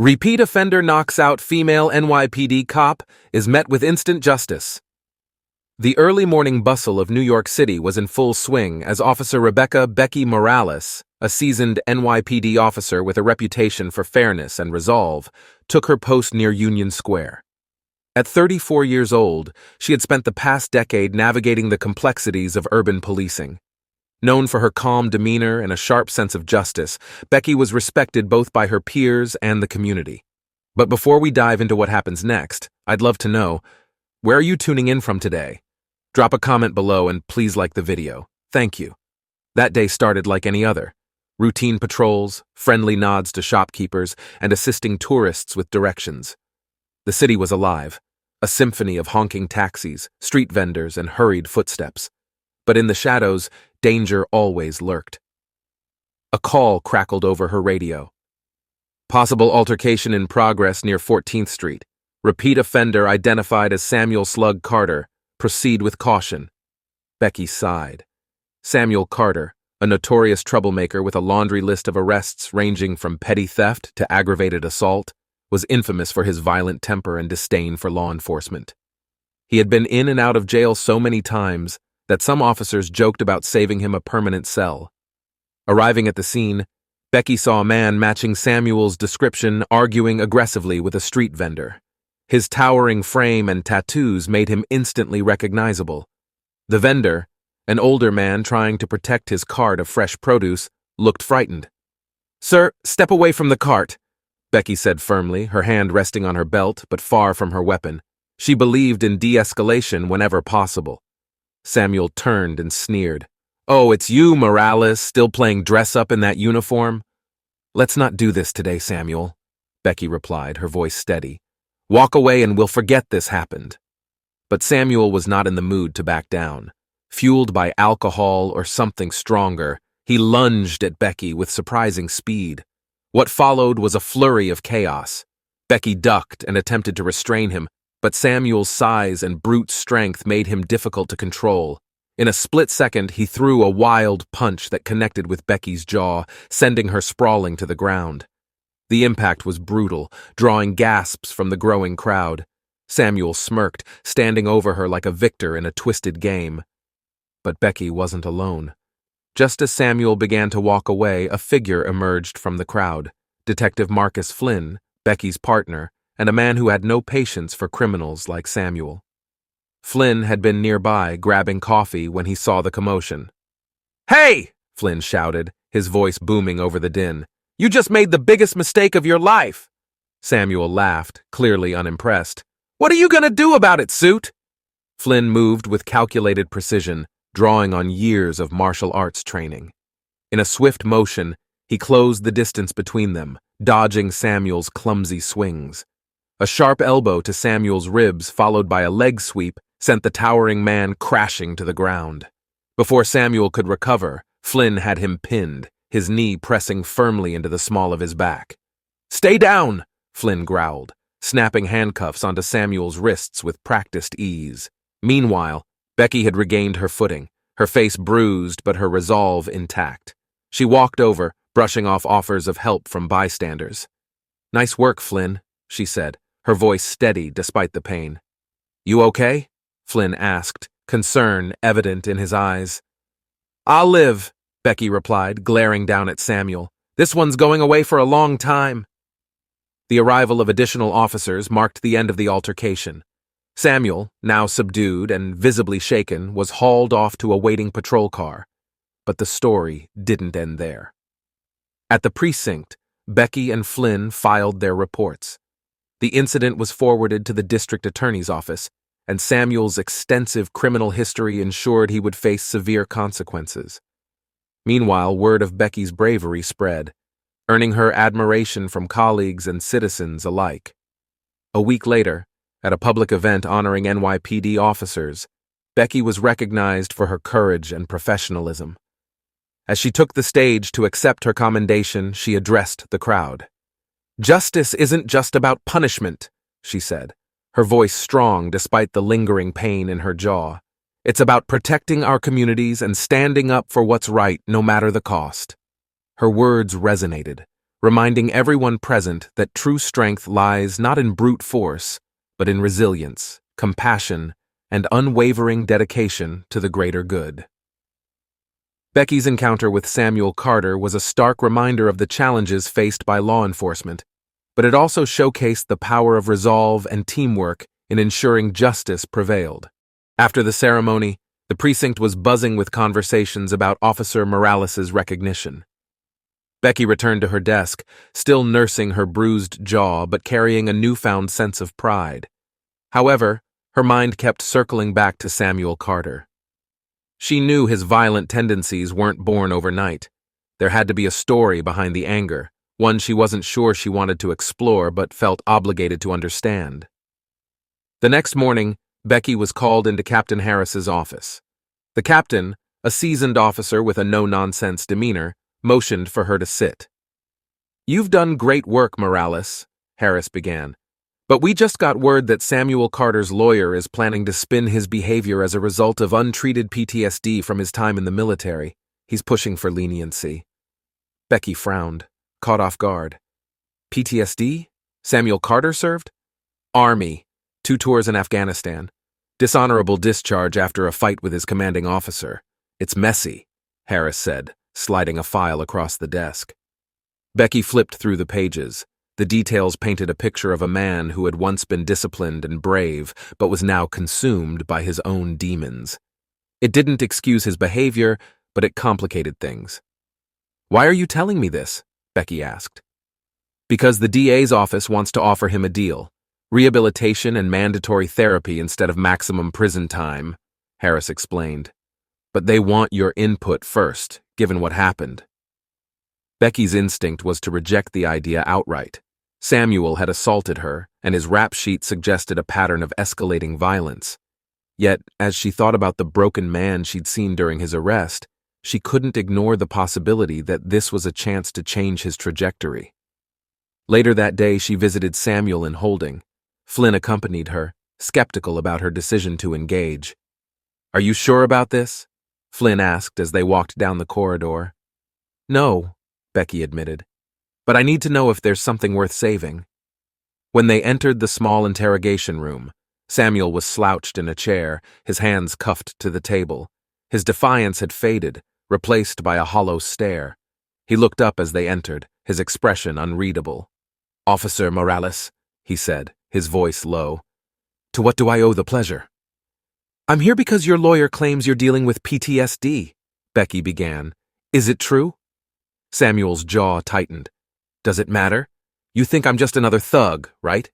Repeat offender knocks out female NYPD cop is met with instant justice. The early morning bustle of New York City was in full swing as Officer Rebecca "Becky" Morales, a seasoned NYPD officer with a reputation for fairness and resolve, took her post near Union Square. At 34 years old, she had spent the past decade navigating the complexities of urban policing. Known for her calm demeanor and a sharp sense of justice, Becky was respected both by her peers and the community. But before we dive into what happens next, I'd love to know, where are you tuning in from today? Drop a comment below and please like the video. Thank you. That day started like any other. Routine patrols, friendly nods to shopkeepers, and assisting tourists with directions. The city was alive, a symphony of honking taxis, street vendors, and hurried footsteps. But in the shadows, danger always lurked. A call crackled over her radio. Possible altercation in progress near 14th Street. Repeat offender identified as Samuel "Slug" Carter. Proceed with caution. Becky sighed. Samuel Carter, a notorious troublemaker with a laundry list of arrests ranging from petty theft to aggravated assault, was infamous for his violent temper and disdain for law enforcement. He had been in and out of jail so many times that some officers joked about saving him a permanent cell. Arriving at the scene, Becky saw a man matching Samuel's description arguing aggressively with a street vendor. His towering frame and tattoos made him instantly recognizable. The vendor, an older man trying to protect his cart of fresh produce, looked frightened. "Sir, step away from the cart," Becky said firmly, her hand resting on her belt but far from her weapon. She believed in de-escalation whenever possible. Samuel turned and sneered. "Oh, it's you, Morales, still playing dress-up in that uniform?" "Let's not do this today, Samuel," Becky replied, her voice steady. "Walk away and we'll forget this happened." But Samuel was not in the mood to back down. Fueled by alcohol or something stronger, he lunged at Becky with surprising speed. What followed was a flurry of chaos. Becky ducked and attempted to restrain him, but Samuel's size and brute strength made him difficult to control. In a split second, he threw a wild punch that connected with Becky's jaw, sending her sprawling to the ground. The impact was brutal, drawing gasps from the growing crowd. Samuel smirked, standing over her like a victor in a twisted game. But Becky wasn't alone. Just as Samuel began to walk away, a figure emerged from the crowd. Detective Marcus Flynn, Becky's partner, and a man who had no patience for criminals like Samuel. Flynn had been nearby, grabbing coffee when he saw the commotion. "Hey!" Flynn shouted, his voice booming over the din. "You just made the biggest mistake of your life!" Samuel laughed, clearly unimpressed. "What are you gonna do about it, suit?" Flynn moved with calculated precision, drawing on years of martial arts training. In a swift motion, he closed the distance between them, dodging Samuel's clumsy swings. A sharp elbow to Samuel's ribs, followed by a leg sweep, sent the towering man crashing to the ground. Before Samuel could recover, Flynn had him pinned, his knee pressing firmly into the small of his back. "Stay down!" Flynn growled, snapping handcuffs onto Samuel's wrists with practiced ease. Meanwhile, Becky had regained her footing, her face bruised but her resolve intact. She walked over, brushing off offers of help from bystanders. "Nice work, Flynn," she said, her voice steady despite the pain. "You okay?" Flynn asked, concern evident in his eyes. "I'll live," Becky replied, glaring down at Samuel. "This one's going away for a long time." The arrival of additional officers marked the end of the altercation. Samuel, now subdued and visibly shaken, was hauled off to a waiting patrol car. But the story didn't end there. At the precinct, Becky and Flynn filed their reports. The incident was forwarded to the district attorney's office, and Samuel's extensive criminal history ensured he would face severe consequences. Meanwhile, word of Becky's bravery spread, earning her admiration from colleagues and citizens alike. A week later, at a public event honoring NYPD officers, Becky was recognized for her courage and professionalism. As she took the stage to accept her commendation, she addressed the crowd. "Justice isn't just about punishment," she said, her voice strong despite the lingering pain in her jaw. "It's about protecting our communities and standing up for what's right, no matter the cost." Her words resonated, reminding everyone present that true strength lies not in brute force, but in resilience, compassion, and unwavering dedication to the greater good. Becky's encounter with Samuel Carter was a stark reminder of the challenges faced by law enforcement, but it also showcased the power of resolve and teamwork in ensuring justice prevailed. After the ceremony, the precinct was buzzing with conversations about Officer Morales's recognition. Becky returned to her desk, still nursing her bruised jaw but carrying a newfound sense of pride. However, her mind kept circling back to Samuel Carter. She knew his violent tendencies weren't born overnight. There had to be a story behind the anger, one she wasn't sure she wanted to explore but felt obligated to understand. The next morning, Becky was called into Captain Harris's office. The captain, a seasoned officer with a no-nonsense demeanor, motioned for her to sit. "You've done great work, Morales," Harris began, "but we just got word that Samuel Carter's lawyer is planning to spin his behavior as a result of untreated PTSD from his time in the military. He's pushing for leniency." Becky frowned, caught off guard. "PTSD? Samuel Carter served?" "Army. 2 tours in Afghanistan. Dishonorable discharge after a fight with his commanding officer. It's messy," Harris said, sliding a file across the desk. Becky flipped through the pages. The details painted a picture of a man who had once been disciplined and brave, but was now consumed by his own demons. It didn't excuse his behavior, but it complicated things. "Why are you telling me this?" Becky asked. "Because the DA's office wants to offer him a deal. Rehabilitation and mandatory therapy instead of maximum prison time," Harris explained. "But they want your input first, given what happened." Becky's instinct was to reject the idea outright. Samuel had assaulted her, and his rap sheet suggested a pattern of escalating violence. Yet, as she thought about the broken man she'd seen during his arrest, she couldn't ignore the possibility that this was a chance to change his trajectory. Later that day, she visited Samuel in holding. Flynn accompanied her, skeptical about her decision to engage. "Are you sure about this?" Flynn asked as they walked down the corridor. "No," Becky admitted, "but I need to know if there's something worth saving." When they entered the small interrogation room, Samuel was slouched in a chair, his hands cuffed to the table. His defiance had faded, replaced by a hollow stare. He looked up as they entered, his expression unreadable. "Officer Morales," he said, his voice low. "To what do I owe the pleasure?" "I'm here because your lawyer claims you're dealing with PTSD," Becky began. "Is it true?" Samuel's jaw tightened. "Does it matter? You think I'm just another thug, right?"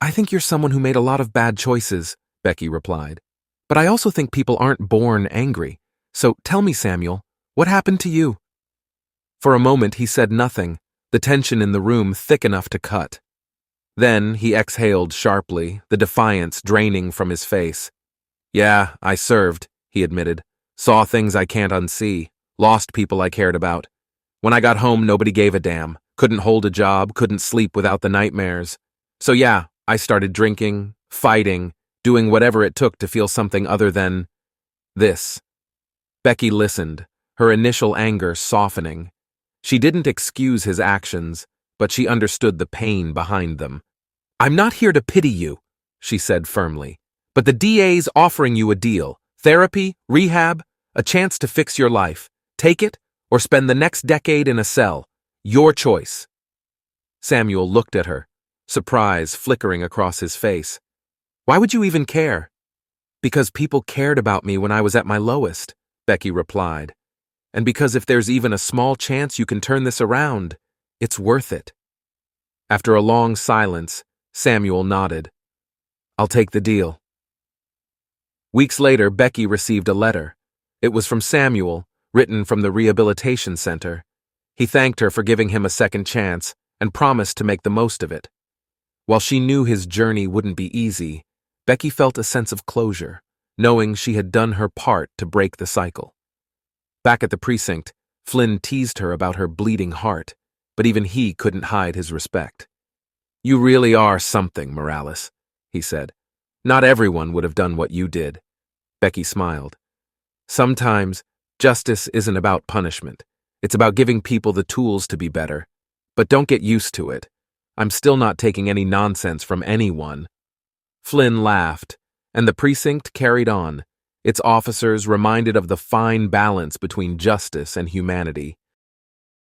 "I think you're someone who made a lot of bad choices," Becky replied. "But I also think people aren't born angry. So tell me, Samuel, what happened to you?" For a moment he said nothing, the tension in the room thick enough to cut. Then he exhaled sharply, the defiance draining from his face. "Yeah, I served," he admitted. "Saw things I can't unsee, lost people I cared about. When I got home, nobody gave a damn. Couldn't hold a job, couldn't sleep without the nightmares. So yeah, I started drinking, fighting, doing whatever it took to feel something other than this." Becky listened, her initial anger softening. She didn't excuse his actions, but she understood the pain behind them. "I'm not here to pity you," she said firmly, "but the DA's offering you a deal. Therapy, rehab, a chance to fix your life. Take it, or spend the next decade in a cell. Your choice." Samuel looked at her, surprise flickering across his face. "Why would you even care?" "Because people cared about me when I was at my lowest," Becky replied. "And because if there's even a small chance you can turn this around, it's worth it." After a long silence, Samuel nodded. "I'll take the deal." Weeks later, Becky received a letter. It was from Samuel, written from the rehabilitation center. He thanked her for giving him a second chance and promised to make the most of it. While she knew his journey wouldn't be easy, Becky felt a sense of closure, knowing she had done her part to break the cycle. Back at the precinct, Flynn teased her about her bleeding heart, but even he couldn't hide his respect. "You really are something, Morales," he said. "Not everyone would have done what you did." Becky smiled. "Sometimes, justice isn't about punishment. It's about giving people the tools to be better. But don't get used to it. I'm still not taking any nonsense from anyone." Flynn laughed, and the precinct carried on, its officers reminded of the fine balance between justice and humanity.